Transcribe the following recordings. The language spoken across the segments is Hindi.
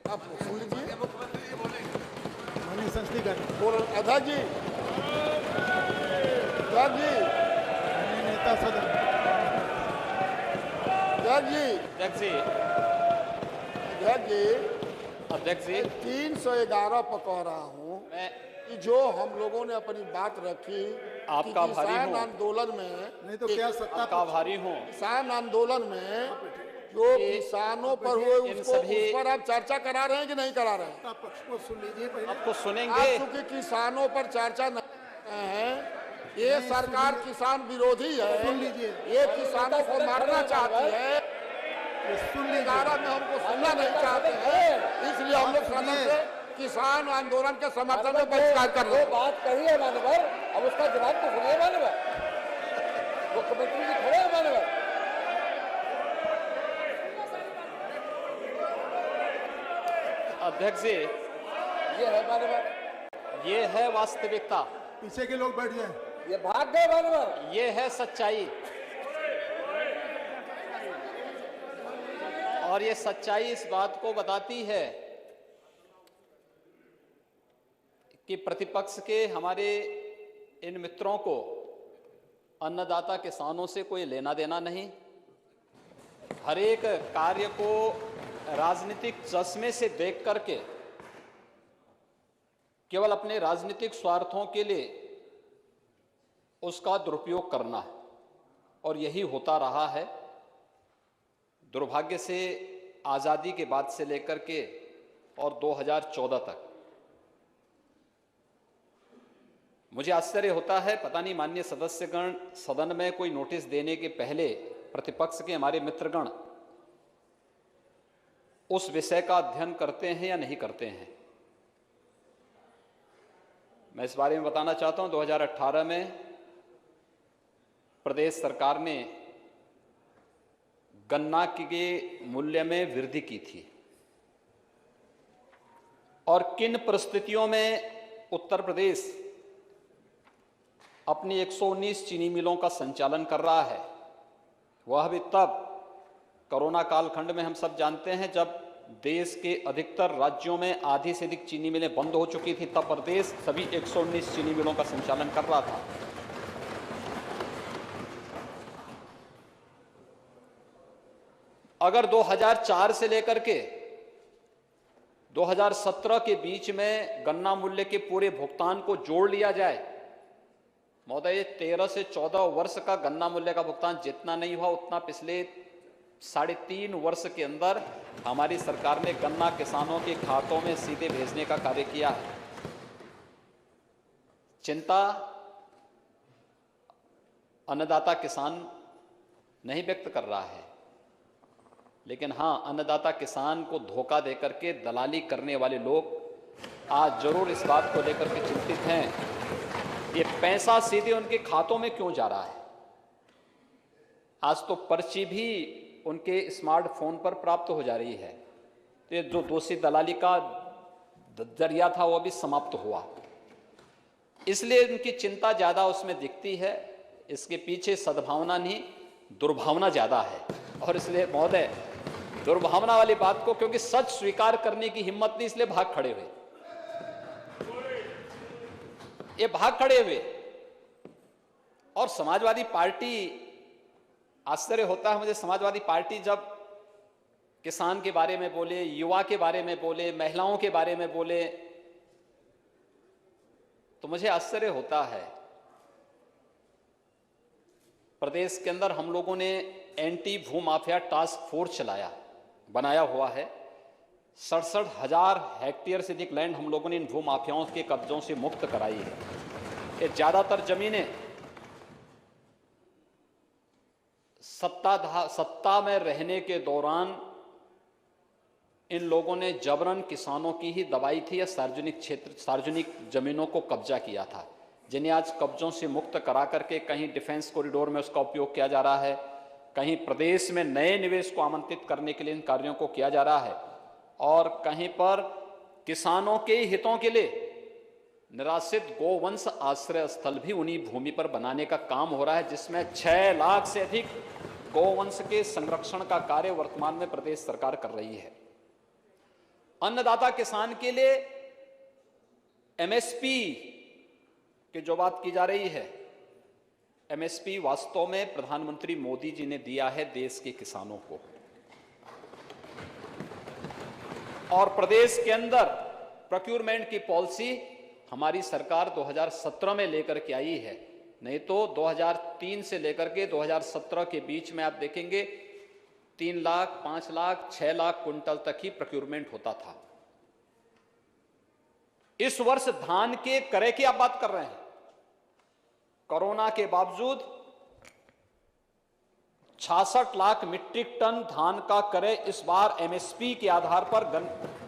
आप सुन लीजिए। माननीय संसदीय कार्य बोल अध्यक्ष जी, अध्यक्ष जी, माननीय नेता सदन अध्यक्ष जी, अध्यक्ष जी, अध्यक्ष जी, अध्यक्ष जी, 311 पर कह रहा हूँ मैं कि जो हम लोगों ने अपनी बात रखी कि आपका आभारी किसान हूँ। आंदोलन में नहीं तो क्या सत्ता आपका आभारी हूँ। किसान आंदोलन में जो किसानों पर हुए इन उसको सभी- उस पर आप चर्चा करा रहे हैं कि नहीं करा रहे हैं? सत्ता पक्ष को सुन लीजिए पहले। अब तो आप सुनेंगे। चूंकि किसानों पर चर्चा नहीं कर रहे हैं, ये सरकार किसान विरोधी है, सुन लीजिए। ये किसानों को मारना चाहती है, ये सुन लीजिए। 11 में हमको सुनना नहीं चाहते हैं, इसलिए हम लोग सदन से किसान आंदोलन के समर्थन में बहिष्कार कर रहे हैं। बात कही है मानवर, अब उसका जवाब तो सुनिए मानवर। मुख्यमंत्री जी खड़े हैं मानवर। अध्यक्ष जी, ये है मानवर, ये है वास्तविकता, पीछे के लोग बैठ जाएं। ये भाग गए मानवर। ये है सच्चाई। और ये सच्चाई इस बात को बताती है कि प्रतिपक्ष के हमारे इन मित्रों को अन्नदाता किसानों से कोई लेना देना नहीं। हर एक कार्य को राजनीतिक चश्मे से देख करके केवल अपने राजनीतिक स्वार्थों के लिए उसका दुरुपयोग करना है, और यही होता रहा है। दुर्भाग्य से आज़ादी के बाद से लेकर के और 2014 तक मुझे आश्चर्य होता है, पता नहीं माननीय सदस्यगण सदन में कोई नोटिस देने के पहले प्रतिपक्ष के हमारे मित्रगण उस विषय का अध्ययन करते हैं या नहीं करते हैं। मैं इस बारे में बताना चाहता हूं, 2018 में प्रदेश सरकार ने गन्ना के मूल्य में वृद्धि की थी, और किन परिस्थितियों में उत्तर प्रदेश अपनी 119 चीनी मिलों का संचालन कर रहा है, वह भी तब कोरोना कालखंड में हम सब जानते हैं जब देश के अधिकतर राज्यों में आधी से अधिक चीनी मिलें बंद हो चुकी थी, तब प्रदेश सभी 119 चीनी मिलों का संचालन कर रहा था। अगर 2004 से लेकर के 2017 के बीच में गन्ना मूल्य के पूरे भुगतान को जोड़ लिया जाए, महोदय 13 से 14 वर्ष का गन्ना मूल्य का भुगतान जितना नहीं हुआ उतना पिछले 3.5 वर्ष के अंदर हमारी सरकार ने गन्ना किसानों के खातों में सीधे भेजने का कार्य किया है। चिंता अन्नदाता किसान नहीं व्यक्त कर रहा है, लेकिन हां, अन्नदाता किसान को धोखा देकर के दलाली करने वाले लोग आज जरूर इस बात को लेकर के चिंतित हैं, ये पैसा सीधे उनके खातों में क्यों जा रहा है। आज तो पर्ची भी उनके स्मार्टफोन पर प्राप्त हो जा रही है, तो ये जो दोषी दलाली का जरिया था वो भी समाप्त हुआ, इसलिए उनकी चिंता ज्यादा उसमें दिखती है। इसके पीछे सद्भावना नहीं, दुर्भावना ज्यादा है। और इसलिए महोदय, दुर्भावना वाली बात को, क्योंकि सच स्वीकार करने की हिम्मत नहीं, इसलिए भाग खड़े हुए, ये भाग खड़े हुए। और समाजवादी पार्टी, आश्चर्य होता है मुझे, समाजवादी पार्टी जब किसान के बारे में बोले, युवा के बारे में बोले, महिलाओं के बारे में बोले, तो मुझे आश्चर्य होता है। प्रदेश के अंदर हम लोगों ने एंटी भू माफिया टास्क फोर्स बनाया हुआ है। 67,000 हेक्टेयर से अधिक लैंड हम लोगों ने इन भू माफियाओं के कब्जों से मुक्त कराई है। ये ज्यादातर जमीनें सत्ता में रहने के दौरान इन लोगों ने जबरन किसानों की ही दबाई थी या सार्वजनिक जमीनों को कब्जा किया था, जिन्हें आज कब्जों से मुक्त करा करके कहीं डिफेंस कॉरिडोर में उसका उपयोग किया जा रहा है, कहीं प्रदेश में नए निवेश को आमंत्रित करने के लिए इन कार्यों को किया जा रहा है, और कहीं पर किसानों के हितों के लिए निराश्रित गोवंश आश्रय स्थल भी उन्हीं भूमि पर बनाने का काम हो रहा है, जिसमें 6 लाख से अधिक गोवंश के संरक्षण का कार्य वर्तमान में प्रदेश सरकार कर रही है। अन्नदाता किसान के लिए एमएसपी की जो बात की जा रही है, एमएसपी वास्तव में प्रधानमंत्री मोदी जी ने दिया है देश के किसानों को, और प्रदेश के अंदर प्रोक्योरमेंट की पॉलिसी हमारी सरकार 2017 में लेकर के आई है। नहीं तो 2003 से लेकर के 2017 के बीच में आप देखेंगे 3 लाख, 5 लाख, 6 लाख कुंटल तक ही प्रोक्योरमेंट होता था। इस वर्ष धान के क्रय की आप बात कर रहे हैं, कोरोना के बावजूद 66 लाख मीट्रिक टन धान का क्रय इस बार एमएसपी के आधार पर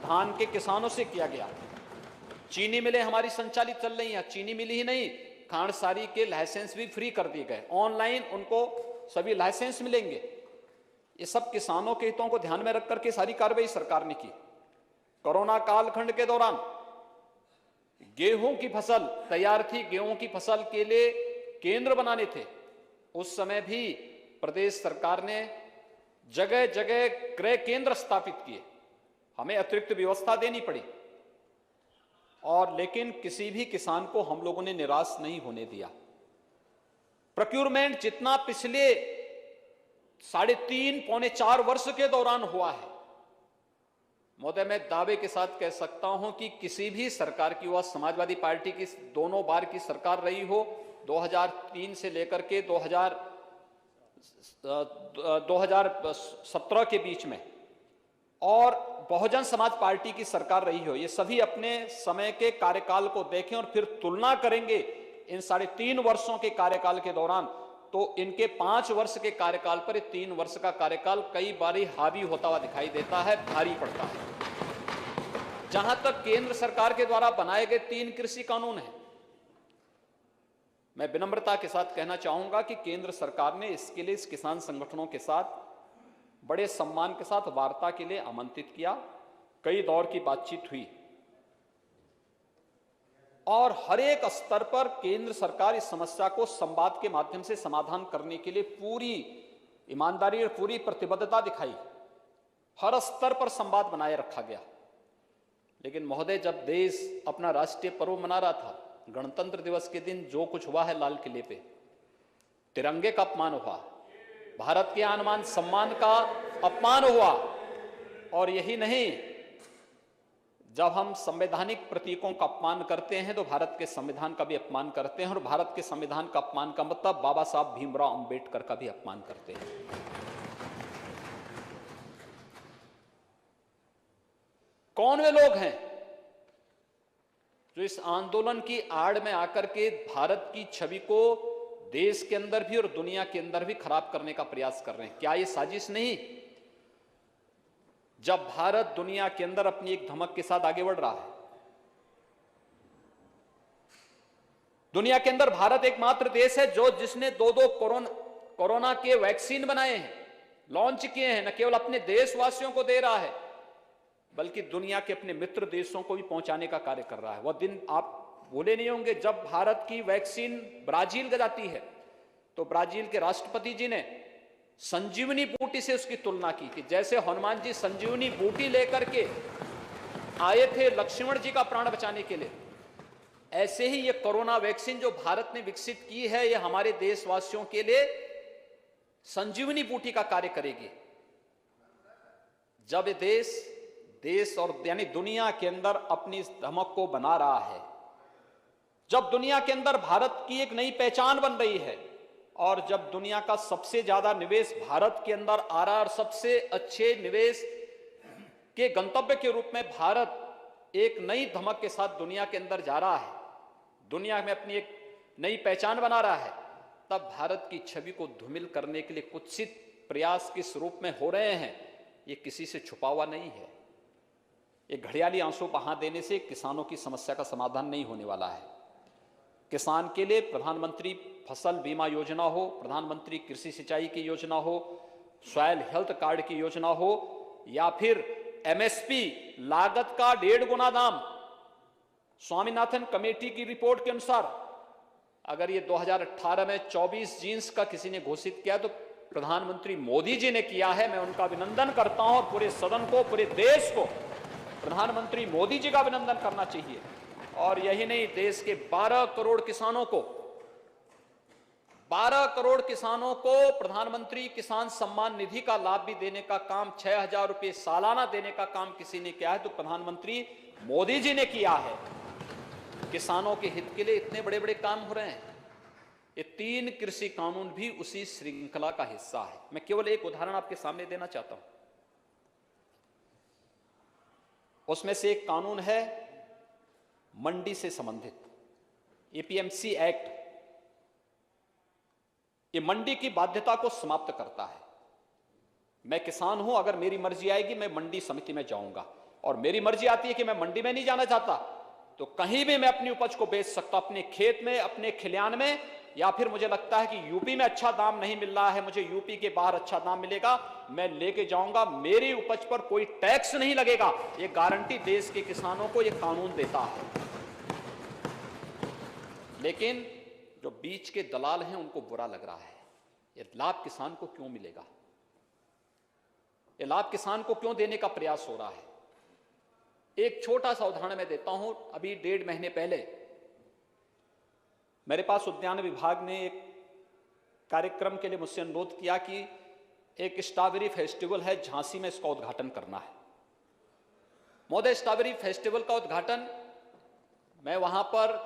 धान के किसानों से किया गया। चीनी मिलें हमारी संचालित चल रही हैं, चीनी मिली ही नहीं, खांडसारी के लाइसेंस भी फ्री कर दिए गए, ऑनलाइन उनको सभी लाइसेंस मिलेंगे। ये सब किसानों के हितों को ध्यान में रख करके सारी कार्रवाई सरकार ने की। कोरोना कालखंड के दौरान गेहूं की फसल तैयार थी, गेहूं की फसल के लिए केंद्र बनाने थे, उस समय भी प्रदेश सरकार ने जगह जगह क्रय केंद्र स्थापित किए, हमें अतिरिक्त व्यवस्था देनी पड़ी, और लेकिन किसी भी किसान को हम लोगों ने निराश नहीं होने दिया। प्रोक्योरमेंट जितना पिछले 3.5 पौने 4 वर्ष के दौरान हुआ है, महोदय मैं दावे के साथ कह सकता हूं कि किसी भी सरकार की, वह समाजवादी पार्टी की दोनों बार की सरकार रही हो, 2003 से लेकर के 2017 के बीच में, और बहुजन समाज पार्टी की सरकार रही हो, ये सभी अपने समय के कार्यकाल को देखें और फिर तुलना करेंगे इन 3.5 वर्षों के कार्यकाल के दौरान, तो इनके 5 वर्ष के कार्यकाल पर 3 वर्ष का कार्यकाल कई बारी हावी होता हुआ दिखाई देता है, भारी पड़ता है। जहां तक केंद्र सरकार के द्वारा बनाए गए 3 कृषि कानून हैं, मैं विनम्रता के साथ कहना चाहूंगा कि केंद्र सरकार ने इसके लिए इस किसान संगठनों के साथ बड़े सम्मान के साथ वार्ता के लिए आमंत्रित किया, कई दौर की बातचीत हुई, और हर एक स्तर पर केंद्र सरकार इस समस्या को संवाद के माध्यम से समाधान करने के लिए पूरी ईमानदारी और पूरी प्रतिबद्धता दिखाई। हर स्तर पर संवाद बनाए रखा गया। लेकिन महोदय, जब देश अपना राष्ट्रीय पर्व मना रहा था, गणतंत्र दिवस के दिन जो कुछ हुआ है लाल किले पे, तिरंगे का अपमान हुआ, भारत के आन बान सम्मान का अपमान हुआ, और यही नहीं, जब हम संवैधानिक प्रतीकों का अपमान करते हैं तो भारत के संविधान का भी अपमान करते हैं, और भारत के संविधान का अपमान का मतलब बाबा साहब भीमराव अंबेडकर का भी अपमान करते हैं। कौन वे लोग हैं जो इस आंदोलन की आड़ में आकर के भारत की छवि को देश के अंदर भी और दुनिया के अंदर भी खराब करने का प्रयास कर रहे हैं? क्या ये साजिश नहीं? जब भारत दुनिया के अंदर अपनी एक धमक के साथ आगे बढ़ रहा है, दुनिया के अंदर भारत एकमात्र देश है जिसने 2 कोरोना के वैक्सीन बनाए हैं, लॉन्च किए हैं, न केवल अपने देशवासियों को दे रहा है बल्कि दुनिया के अपने मित्र देशों को भी पहुंचाने का कार्य कर रहा है। वह दिन आप भूले नहीं होंगे जब भारत की वैक्सीन ब्राजील में जाती है तो ब्राजील के राष्ट्रपति जी ने संजीवनी बूटी से उसकी तुलना की कि जैसे हनुमान जी संजीवनी बूटी लेकर के आए थे लक्ष्मण जी का प्राण बचाने के लिए, ऐसे ही ये कोरोना वैक्सीन जो भारत ने विकसित की है, ये हमारे देशवासियों के लिए संजीवनी बूटी का कार्य करेगी। जब ये देश और यानी दुनिया के अंदर अपनी इस धमक को बना रहा है, जब दुनिया के अंदर भारत की एक नई पहचान बन रही है, और जब दुनिया का सबसे ज्यादा निवेश भारत के अंदर आ रहा है और सबसे अच्छे निवेश के गंतव्य के रूप में भारत एक नई धमक के साथ दुनिया के अंदर जा रहा है, दुनिया में अपनी एक नई पहचान बना रहा है, तब भारत की छवि को धूमिल करने के लिए कुत्सित प्रयास किस रूप में हो रहे हैं, ये किसी से छुपा हुआ नहीं है। ये घड़ियाली आंसू बहा देने से किसानों की समस्या का समाधान नहीं होने वाला है। किसान के लिए प्रधानमंत्री फसल बीमा योजना हो, प्रधानमंत्री कृषि सिंचाई की योजना हो, सॉयल हेल्थ कार्ड की योजना हो, या फिर एमएसपी लागत का 1.5 गुना दाम, स्वामीनाथन कमेटी की रिपोर्ट के अनुसार अगर ये 2018 में 24 जींस का किसी ने घोषित किया तो प्रधानमंत्री मोदी जी ने किया है। मैं उनका अभिनंदन करता हूं और पूरे सदन को, पूरे देश को प्रधानमंत्री मोदी जी का अभिनंदन करना चाहिए। और यही नहीं, देश के 12 करोड़ किसानों को प्रधानमंत्री किसान सम्मान निधि का लाभ भी देने का काम, 6,000 रुपए सालाना देने का काम किसी ने किया है तो प्रधानमंत्री मोदी जी ने किया है। किसानों के हित के लिए इतने बड़े बड़े काम हो रहे हैं। ये 3 कृषि कानून भी उसी श्रृंखला का हिस्सा है। मैं केवल एक उदाहरण आपके सामने देना चाहता हूं। उसमें से एक कानून है मंडी से संबंधित, एपीएमसी एक्ट। ये मंडी की बाध्यता को समाप्त करता है। मैं किसान हूं, अगर मेरी मर्जी आएगी मैं मंडी समिति में जाऊंगा, और मेरी मर्जी आती है कि मैं मंडी में नहीं जाना चाहता तो कहीं भी मैं अपनी उपज को बेच सकता हूं, अपने खेत में, अपने खलिहान में, या फिर मुझे लगता है कि यूपी में अच्छा दाम नहीं मिल रहा है, मुझे यूपी के बाहर अच्छा दाम मिलेगा, मैं लेके जाऊंगा, मेरी उपज पर कोई टैक्स नहीं लगेगा। ये गारंटी देश के किसानों को ये कानून देता है। लेकिन जो बीच के दलाल हैं उनको बुरा लग रहा है। ये लाभ किसान को क्यों मिलेगा? ये लाभ किसान को क्यों देने का प्रयास हो रहा है? एक छोटा सा उदाहरण मैं देता हूं। अभी 1.5 महीने पहले मेरे पास उद्यान विभाग ने एक कार्यक्रम के लिए मुझसे अनुरोध किया कि एक स्ट्रॉबेरी फेस्टिवल है झांसी में, इसका उद्घाटन करना है। महोदय, स्ट्रॉबेरी फेस्टिवल का उद्घाटन, मैं वहां पर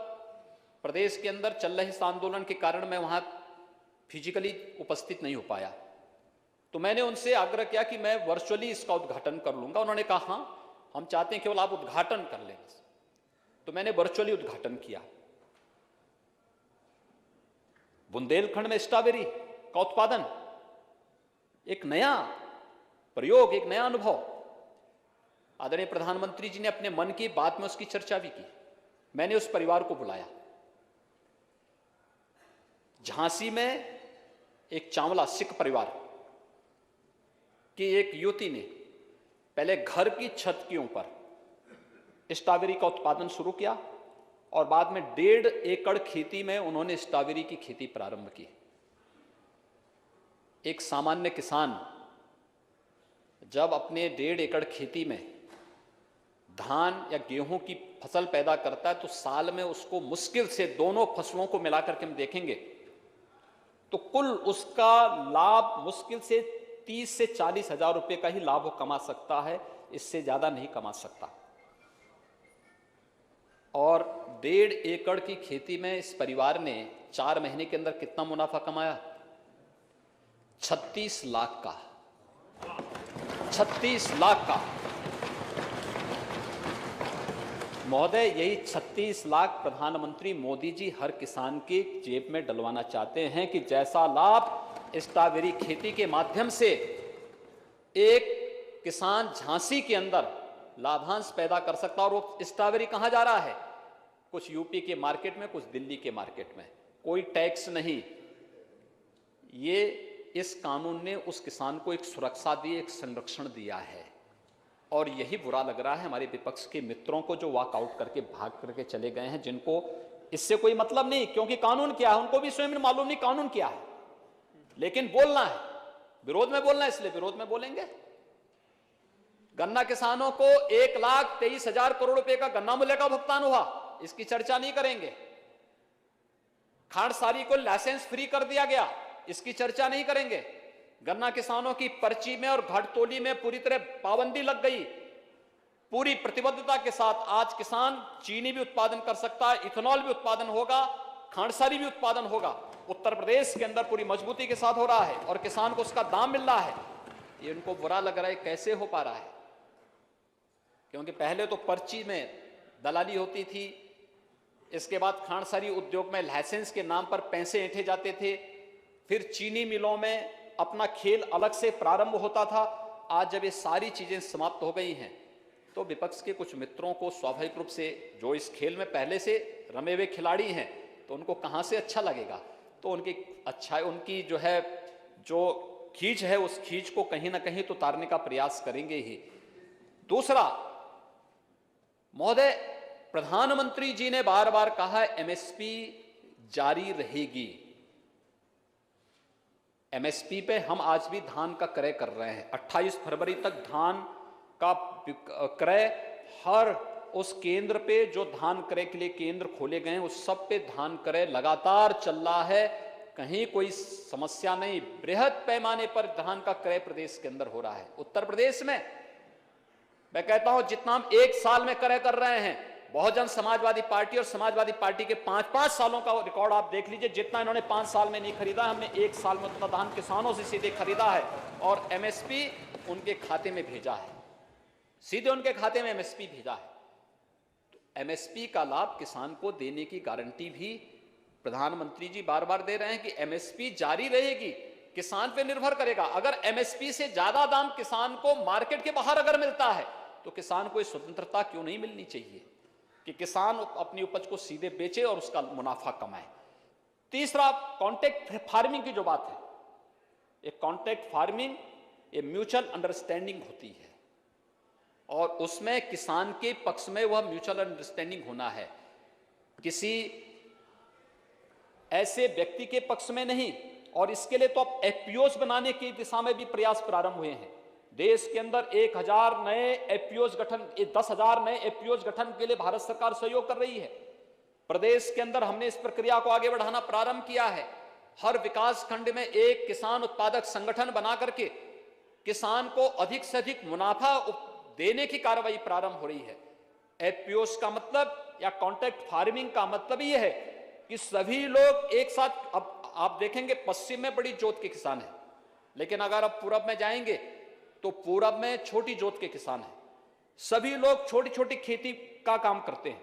प्रदेश के अंदर चल रहे इस आंदोलन के कारण मैं वहां फिजिकली उपस्थित नहीं हो पाया, तो मैंने उनसे आग्रह किया कि मैं वर्चुअली इसका उद्घाटन कर लूंगा। उन्होंने कहा हाँ, हम चाहते हैं केवल आप उद्घाटन कर लें। तो मैंने वर्चुअली उद्घाटन किया। बुंदेलखंड में स्ट्रॉबेरी का उत्पादन, एक नया प्रयोग, एक नया अनुभव। आदरणीय प्रधानमंत्री जी ने अपने मन की बात में उसकी चर्चा भी की। मैंने उस परिवार को बुलाया। झांसी में एक चावला सिख परिवार की एक युवती ने पहले घर की छत के ऊपर स्ट्रॉबेरी का उत्पादन शुरू किया और बाद में 1.5 एकड़ खेती में उन्होंने स्ट्रॉबेरी की खेती प्रारंभ की। एक सामान्य किसान जब अपने 1.5 एकड़ खेती में धान या गेहूं की फसल पैदा करता है तो साल में उसको मुश्किल से दोनों फसलों को मिलाकर के हम देखेंगे तो कुल उसका लाभ मुश्किल से 30 से 40 हजार रुपए का ही लाभ वो कमा सकता है, इससे ज्यादा नहीं कमा सकता। और 1.5 एकड़ की खेती में इस परिवार ने 4 महीने के अंदर कितना मुनाफा कमाया? 36 लाख का। 36 लाख का। महोदय, यही 36 लाख प्रधानमंत्री मोदी जी हर किसान की जेब में डलवाना चाहते हैं कि जैसा लाभ स्ट्रॉबेरी खेती के माध्यम से एक किसान झांसी के अंदर लाभांश पैदा कर सकता। और वो स्ट्रॉबेरी कहां जा रहा है? कुछ यूपी के मार्केट में, कुछ दिल्ली के मार्केट में, कोई टैक्स नहीं। ये इस कानून ने उस किसान को एक सुरक्षा दी, एक संरक्षण दिया है। और यही बुरा लग रहा है हमारे विपक्ष के मित्रों को जो वॉकआउट करके भाग करके चले गए हैं, जिनको इससे कोई मतलब नहीं, क्योंकि कानून क्या है उनको भी स्वयं मालूम नहीं कानून क्या है, लेकिन बोलना है, विरोध में बोलना है, इसलिए विरोध में बोलेंगे। गन्ना किसानों को 1,23,000 करोड़ रुपए का गन्ना मूल्य का भुगतान हुआ, इसकी चर्चा नहीं करेंगे। खांडसारी को लाइसेंस फ्री कर दिया गया, इसकी चर्चा नहीं करेंगे। गन्ना किसानों की पर्ची में और घटतोली में पूरी तरह पाबंदी लग गई। पूरी प्रतिबद्धता के साथ आज किसान चीनी भी उत्पादन कर सकता है, इथेनॉल भी उत्पादन होगा, खांडसारी भी उत्पादन होगा। उत्तर प्रदेश के अंदर पूरी मजबूती के साथ हो रहा है और किसान को उसका दाम मिल रहा है। ये उनको बुरा लग रहा है, कैसे हो पा रहा है? क्योंकि पहले तो पर्ची में दलाली होती थी, इसके बाद खांडसारी उद्योग में लाइसेंस के नाम पर पैसे ऐंठे जाते थे, फिर चीनी मिलों में अपना खेल अलग से प्रारंभ होता था। आज जब ये सारी चीजें समाप्त हो गई हैं तो विपक्ष के कुछ मित्रों को स्वाभाविक रूप से, जो इस खेल में पहले से रमे हुए खिलाड़ी हैं, तो उनको कहां से अच्छा लगेगा? तो उनकी जो है जो खींच है उस खींच को कहीं ना कहीं तो उतारने का प्रयास करेंगे ही। दूसरा, महोदय, प्रधानमंत्री जी ने बार बार कहा एमएसपी जारी रहेगी। एमएसपी पे हम आज भी धान का क्रय कर रहे हैं। 28 फरवरी तक धान का क्रय हर उस केंद्र पे जो धान क्रय के लिए केंद्र खोले गए हैं उस सब पे धान क्रय लगातार चल रहा है, कहीं कोई समस्या नहीं। बृहद पैमाने पर धान का क्रय प्रदेश के अंदर हो रहा है। उत्तर प्रदेश में मैं कहता हूं जितना हम एक साल में क्रय कर रहे हैं, बहुजन समाजवादी पार्टी और समाजवादी पार्टी के 5-5 सालों का रिकॉर्ड आप देख लीजिए, जितना इन्होंने 5 साल में नहीं खरीदा, हमने एक साल में उतना धान किसानों से सीधे खरीदा है और एमएसपी उनके खाते में भेजा है, सीधे उनके खाते में एमएसपी भेजा है। तो एमएसपी का लाभ किसान को देने की गारंटी भी प्रधानमंत्री जी बार बार दे रहे हैं कि एमएसपी जारी रहेगी, किसान पे निर्भर करेगा। अगर एमएसपी से ज्यादा दाम किसान को मार्केट के बाहर अगर मिलता है तो किसान को स्वतंत्रता क्यों नहीं मिलनी चाहिए कि किसान अपनी उपज को सीधे बेचे और उसका मुनाफा कमाए। तीसरा, कॉन्ट्रैक्ट फार्मिंग की जो बात है, ये कॉन्ट्रैक्ट फार्मिंग ये म्यूचुअल अंडरस्टैंडिंग होती है और उसमें किसान के पक्ष में वह म्यूचुअल अंडरस्टैंडिंग होना है, किसी ऐसे व्यक्ति के पक्ष में नहीं। और इसके लिए तो अब एफपीओस बनाने की दिशा में भी प्रयास प्रारंभ हुए हैं। देश के अंदर 1000 नए एफपीओस गठन, 10,000 नए एफपीओस गठन के लिए भारत सरकार सहयोग कर रही है। प्रदेश के अंदर हमने इस प्रक्रिया को आगे बढ़ाना प्रारंभ किया है। हर विकास खंड में एक किसान उत्पादक संगठन बना करके किसान को अधिक से अधिक मुनाफा देने की कार्रवाई प्रारंभ हो रही है। एफपीओस का मतलब या कॉन्ट्रैक्ट फार्मिंग का मतलब यह है कि सभी लोग एक साथ, अब आप देखेंगे पश्चिम में बड़ी जोत के किसान हैं, लेकिन अगर आप पूरब में जाएंगे तो पूरब में छोटी जोत के किसान हैं। सभी लोग छोटी छोटी खेती का काम करते हैं।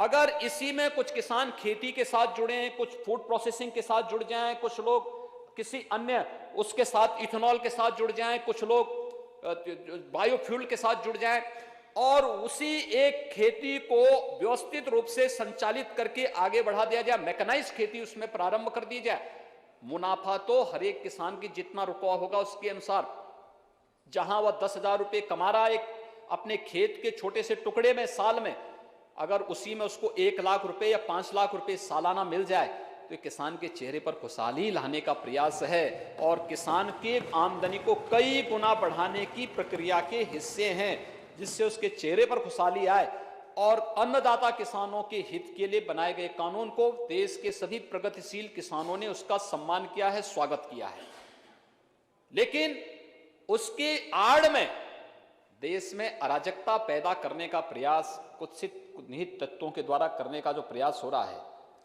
अगर इसी में कुछ किसान खेती के साथ जुड़े हैं, कुछ फूड प्रोसेसिंग के साथ जुड़ जाएं, कुछ लोग किसी अन्य उसके साथ इथेनॉल के साथ जुड़ जाएं, कुछ लोग बायोफ्यूल के साथ जुड़ जाएं और उसी एक खेती को व्यवस्थित रूप से संचालित करके आगे बढ़ा दिया जाए, मैकेनाइज खेती उसमें प्रारंभ कर दी जाए, मुनाफा तो हर एक किसान की जितना रुपया होगा उसके अनुसार, जहां वह 10,000 रुपये कमा रहा है एक अपने खेत के छोटे से टुकड़े में साल में, अगर उसी में उसको 1 लाख रुपए या 5 लाख रुपए सालाना मिल जाए तो किसान के चेहरे पर खुशहाली लाने का प्रयास है और किसान के आमदनी को कई गुना बढ़ाने की प्रक्रिया के हिस्से हैं, जिससे उसके चेहरे पर खुशहाली आए। और अन्नदाता किसानों के हित के लिए बनाए गए कानून को देश के सभी प्रगतिशील किसानों ने उसका सम्मान किया है, स्वागत किया है। लेकिन उसके आड़ में देश में अराजकता पैदा करने का प्रयास कुत्सित निहित तत्वों के द्वारा करने का जो प्रयास हो रहा है,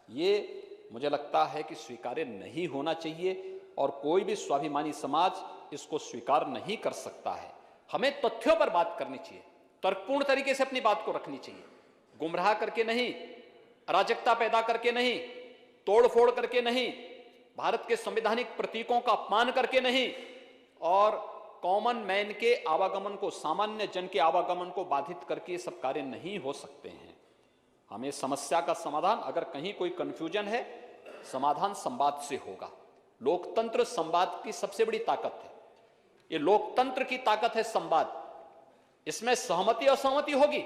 ये मुझे लगता है कि स्वीकार्य नहीं होना चाहिए और कोई भी स्वाभिमानी समाज इसको स्वीकार नहीं कर सकता है। हमें तथ्यों पर बात करनी चाहिए, तर्कपूर्ण तरीके से अपनी बात को रखनी चाहिए, गुमराह करके नहीं, अराजकता पैदा करके नहीं, तोड़फोड़ करके नहीं, भारत के संवैधानिक प्रतीकों का अपमान करके नहीं और कॉमन मैन के आवागमन को, सामान्य जन के आवागमन को बाधित करके ये सब कार्य नहीं हो सकते हैं। हमें समस्या का समाधान, अगर कहीं कोई कंफ्यूजन है, समाधान संवाद से होगा। लोकतंत्र संवाद की सबसे बड़ी ताकत है। ये लोकतंत्र की ताकत है संवाद। इसमें सहमति असहमति होगी,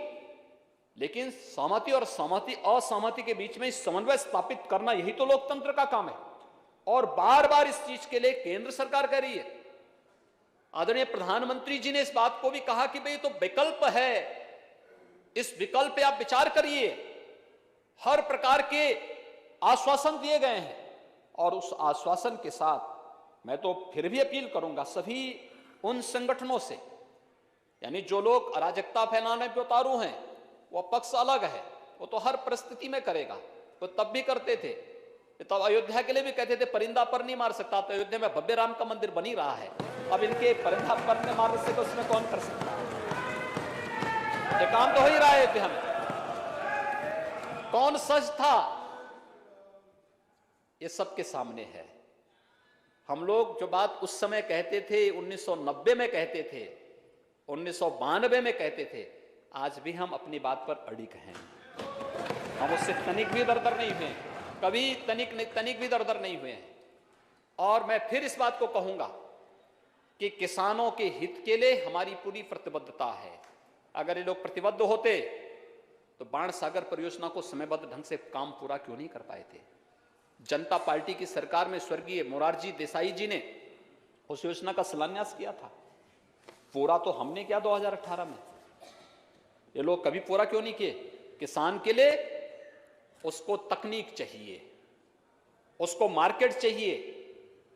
लेकिन सहमति और सहमति असहमति के बीच में समन्वय स्थापित करना, यही तो लोकतंत्र का काम है। और बार बार इस चीज के लिए केंद्र सरकार कर रही है। आदरणीय प्रधानमंत्री जी ने इस बात को भी कहा कि भाई तो विकल्प है, इस विकल्प पे आप विचार करिए। हर प्रकार के आश्वासन दिए गए हैं और उस आश्वासन के साथ मैं तो फिर भी अपील करूंगा सभी उन संगठनों से, यानी जो लोग अराजकता फैलाने पे उतारू हैं, वो पक्ष अलग है, वो तो हर परिस्थिति में करेगा, वो तब भी करते थे। तब अयोध्या के लिए भी कहते थे परिंदा पर नहीं मार सकता, तो अयोध्या में भव्य राम का मंदिर बन ही रहा है। अब इनके परिंदा पर में मारने से तो उसमें कौन कर सकता है? ये काम तो हो ही रहा है अयोध्या में। कौन सच था, ये सबके सामने है। हम लोग जो बात उस समय कहते थे, 1990 में कहते थे, 1992 में कहते थे, आज भी हम अपनी बात पर अड़िग हैं। हम उससे तनिक भी दरदर नहीं हुए, कभी तनिक भी दरदर नहीं हुए हैं। और मैं फिर इस बात को कहूंगा कि किसानों के हित के लिए हमारी पूरी प्रतिबद्धता है। अगर ये लोग प्रतिबद्ध होते तो बाण सागर परियोजना को समयबद्ध ढंग से काम पूरा क्यों नहीं कर पाए थे? जनता पार्टी की सरकार में स्वर्गीय मोरारजी देसाई जी ने उस योजना का शिलान्यास किया था, पूरा तो हमने किया 2018 में। ये लोग कभी पूरा क्यों नहीं किए? किसान के लिए उसको तकनीक चाहिए, उसको मार्केट चाहिए,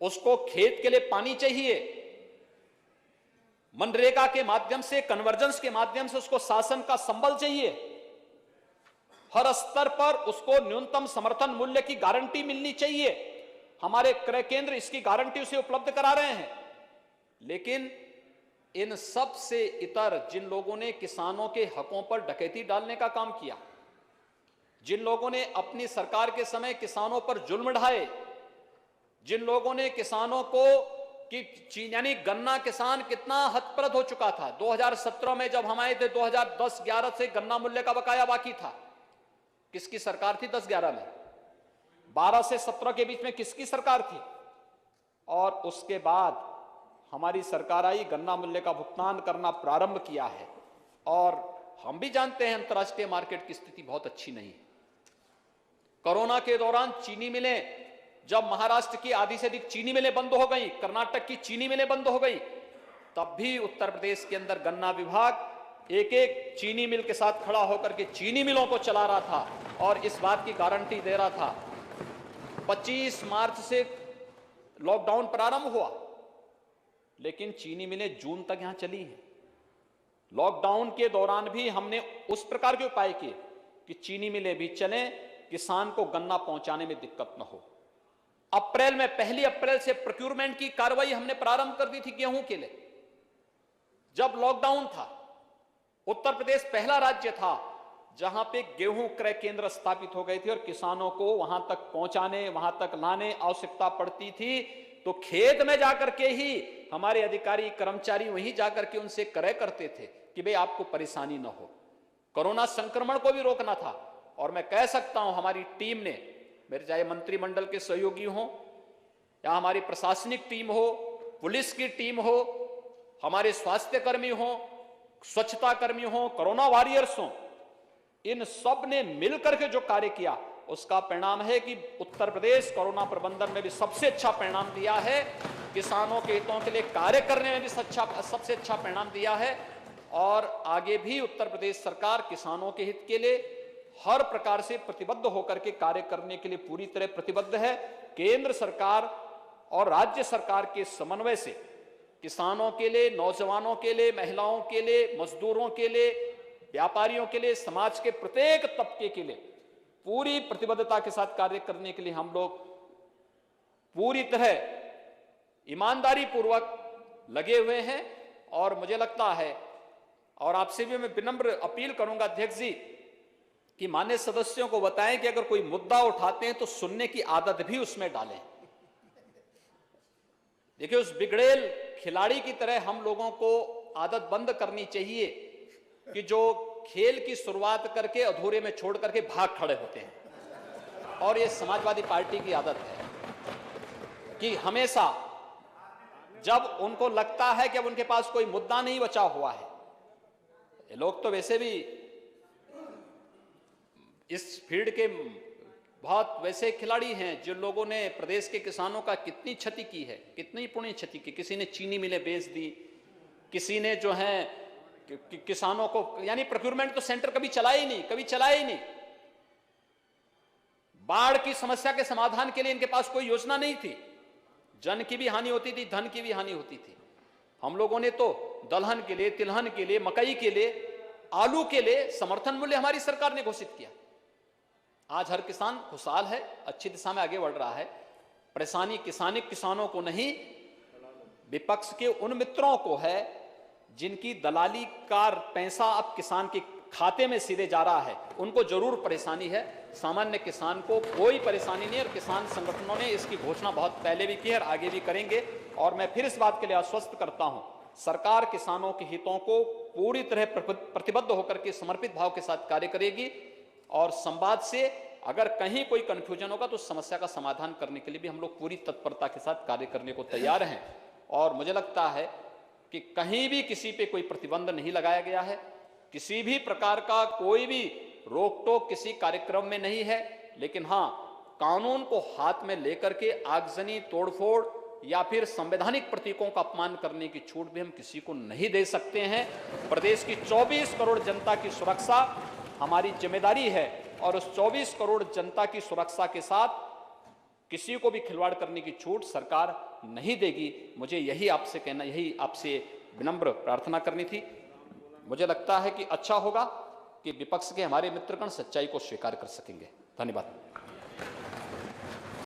उसको खेत के लिए पानी चाहिए, मनरेगा के माध्यम से, कन्वर्जेंस के माध्यम से उसको शासन का संबल चाहिए, हर स्तर पर उसको न्यूनतम समर्थन मूल्य की गारंटी मिलनी चाहिए। हमारे क्रय केंद्र इसकी गारंटी उसे उपलब्ध करा रहे हैं। लेकिन इन सब से इतर जिन लोगों ने किसानों के हकों पर डकैती डालने का काम किया, जिन लोगों ने अपनी सरकार के समय किसानों पर जुल्म ढाए, जिन लोगों ने किसानों को कि यानी गन्ना किसान कितना हतप्रद हो चुका था। 2017 में जब हम आए थे 2010-11 से गन्ना मूल्य का बकाया बाकी था। किसकी सरकार थी 10-11 में? 12 से 17 के बीच में किसकी सरकार थी? और उसके बाद हमारी सरकार आई, गन्ना मूल्य का भुगतान करना प्रारंभ किया है। और हम भी जानते हैं अंतर्राष्ट्रीय मार्केट की स्थिति बहुत अच्छी नहीं है। कोरोना के दौरान चीनी मिलें, जब महाराष्ट्र की आधी से अधिक चीनी मिलें बंद हो गई, कर्नाटक की चीनी मिलें बंद हो गई, तब भी उत्तर प्रदेश के अंदर गन्ना विभाग एक एक चीनी मिल के साथ खड़ा होकर के चीनी मिलों को चला रहा था और इस बात की गारंटी दे रहा था। 25 मार्च से लॉकडाउन प्रारंभ हुआ, लेकिन चीनी मिलें जून तक यहां चली हैं। लॉकडाउन के दौरान भी हमने उस प्रकार के उपाय किए कि चीनी मिलें भी चलें, किसान को गन्ना पहुंचाने में दिक्कत न हो। अप्रैल में, 1 अप्रैल से प्रोक्यूरमेंट की कार्रवाई हमने प्रारंभ कर दी थी गेहूं के लिए। जब लॉकडाउन था, उत्तर प्रदेश पहला राज्य था जहां पे गेहूं क्रय केंद्र स्थापित हो गए थे और किसानों को वहां तक पहुंचाने, वहां तक लाने आवश्यकता पड़ती थी तो खेत में जाकर के ही हमारे अधिकारी कर्मचारी वहीं जाकर के उनसे क्रय करते थे कि भाई आपको परेशानी न हो। कोरोना संक्रमण को भी रोकना था। और मैं कह सकता हूं हमारी टीम ने, मेरे चाहे मंत्रिमंडल के सहयोगी हों या हमारी प्रशासनिक टीम हो, पुलिस की टीम हो, हमारे स्वास्थ्य कर्मी हो, स्वच्छता कर्मी हो, कोरोना वॉरियर्स हो, इन सब ने मिलकर के जो कार्य किया उसका परिणाम है कि उत्तर प्रदेश कोरोना प्रबंधन में भी सबसे अच्छा परिणाम दिया है, किसानों के हितों के लिए कार्य करने में भी सबसे अच्छा परिणाम दिया है। और आगे भी उत्तर प्रदेश सरकार किसानों के हित के लिए हर प्रकार से प्रतिबद्ध होकर के कार्य करने के लिए पूरी तरह प्रतिबद्ध है। केंद्र सरकार और राज्य सरकार के समन्वय से किसानों के लिए, नौजवानों के लिए, महिलाओं के लिए, मजदूरों के लिए, व्यापारियों के लिए, समाज के प्रत्येक तबके के लिए पूरी प्रतिबद्धता के साथ कार्य करने के लिए हम लोग पूरी तरह ईमानदारी पूर्वक लगे हुए हैं। और मुझे लगता है, और आपसे भी मैं विनम्र अपील करूंगा अध्यक्ष जी, कि मान्य सदस्यों को बताएं कि अगर कोई मुद्दा उठाते हैं तो सुनने की आदत भी उसमें डालें। देखिए, उस बिगड़ेल खिलाड़ी की तरह हम लोगों को आदत बंद करनी चाहिए कि जो खेल की शुरुआत करके अधूरे में छोड़ करके भाग खड़े होते हैं। और ये समाजवादी पार्टी की आदत है कि हमेशा जब उनको लगता है कि अब उनके पास कोई मुद्दा नहीं बचा हुआ है, ये लोग तो वैसे भी इस फील्ड के बहुत वैसे खिलाड़ी हैं जिन लोगों ने प्रदेश के किसानों का कितनी क्षति की है, कितनी पुण्य क्षति की। किसी ने चीनी मिलें बेच दी, किसी ने जो है किसानों को, यानी प्रोक्यूरमेंट तो सेंटर कभी चलाया ही नहीं। बाढ़ की समस्या के समाधान के लिए इनके पास कोई योजना नहीं थी। जन की भी हानि होती थी, धन की भी हानि होती थी। हम लोगों ने तो दलहन के लिए, तिलहन के लिए, मकई के लिए, आलू के लिए समर्थन मूल्य हमारी सरकार ने घोषित किया। आज हर किसान खुशहाल है, अच्छी दिशा में आगे बढ़ रहा है। परेशानी किसानों को नहीं, विपक्ष के उन मित्रों को है जिनकी दलाली का पैसा अब किसान के खाते में सीधे जा रहा है, उनको जरूर परेशानी है। सामान्य किसान को कोई परेशानी नहीं। और किसान संगठनों ने इसकी घोषणा बहुत पहले भी की है और आगे भी करेंगे। और मैं फिर इस बात के लिए आश्वस्त करता हूं, सरकार किसानों के हितों को पूरी तरह प्रतिबद्ध होकर के समर्पित भाव के साथ कार्य करेगी। और संवाद से अगर कहीं कोई कंफ्यूजन होगा तो समस्या का समाधान करने के लिए भी हम लोग पूरी तत्परता के साथ कार्य करने को तैयार हैं। और मुझे लगता है कि कहीं भी किसी पे कोई प्रतिबंध नहीं लगाया गया है, किसी भी प्रकार का कोई भी रोक टोक किसी कार्यक्रम में नहीं है। लेकिन हां, कानून को हाथ में लेकर के आगजनी, तोड़फोड़ या फिर संवैधानिक प्रतीकों का अपमान करने की छूट भी हम किसी को नहीं दे सकते हैं। प्रदेश की 24 करोड़ जनता की सुरक्षा हमारी जिम्मेदारी है और उस 24 करोड़ जनता की सुरक्षा के साथ किसी को भी खिलवाड़ करने की छूट सरकार नहीं देगी। मुझे यही आपसे कहना, यही आपसे विनम्र प्रार्थना करनी थी। मुझे लगता है कि अच्छा होगा कि विपक्ष के हमारे मित्रगण सच्चाई को स्वीकार कर सकेंगे। धन्यवाद।